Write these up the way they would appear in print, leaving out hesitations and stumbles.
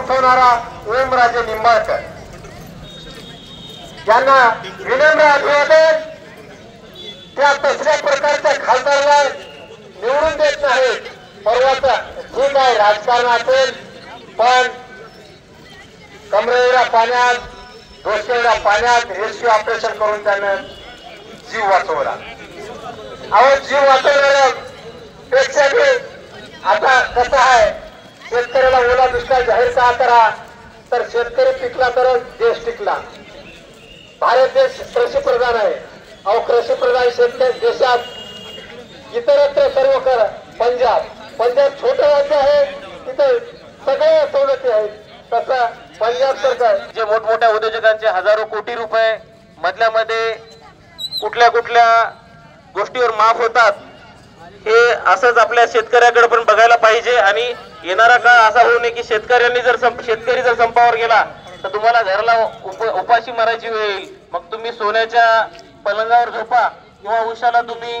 उठवणारा ओमराजे निंबाळकर यांना विनम्र अभिवादन। त्या तसल्या प्रकारच्या खासदाराला निवडून देत नाहीत। परवाचा ठीक आहे राजकारण असेल, पण कमरेला पाण्यात डोक्याला पाण्यात रेस्क्यू ऑपरेशन करून त्यानं जीव वाचवला। अहो जीव वाचवणाऱ्या पेक्षा बी आता कसं आहे, शेतकऱ्याला ओला दुष्काळ जाहीर का करा, तर शेतकरी पिकला तरच देश टिकला। भारत देश कृषी प्रधान आहे। अहो कृषी प्रधान शेतकरी देशात इतरत्र सर्व कर पंजाब छोटं राज्य आहे, तिथे सगळ्या सवलती आहेत। तसं पंजाब सरकार जे मोठमोठ्या उद्योजकांचे हजारो कोटी रुपये मधल्या मध्ये कुठल्या गोष्टीवर माफ होतात, हे असंच आपल्या शेतकऱ्याकडे पण बघायला पाहिजे। आणि येणारा काळ असा होऊ नये की शेतकरी जर संपावर गेला तर तुम्हाला घराला उपाशी मारायची वेळ येईल। मग तुम्ही सोन्याच्या पलंगावर झोपा किंवा उशाला तुम्ही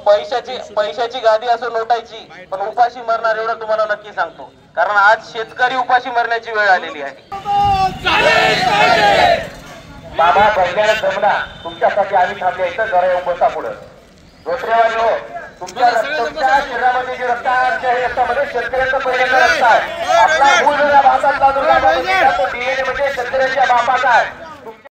पैशाची गादी असं नोटायची, पण उपाशी मरणार एवढं तुम्हाला नक्की सांगतो, कारण आज शेतकरी उपाशी मरण्याची वेळ आलेली आहे। बाबा पहिल्याला जमला तुमच्यासाठी आम्ही थांबले इथं, जरा येऊन बसा पुढे। दुसऱ्या हो तुमच्या शरीरामध्ये जे रक्त आहे रक्तामध्ये शेतकऱ्यांचं पहिल्यांदा रक्त आहे। आपला मूळ भागातला जो डीएनए म्हणजे शेतकऱ्यांच्या बापाचा आहे।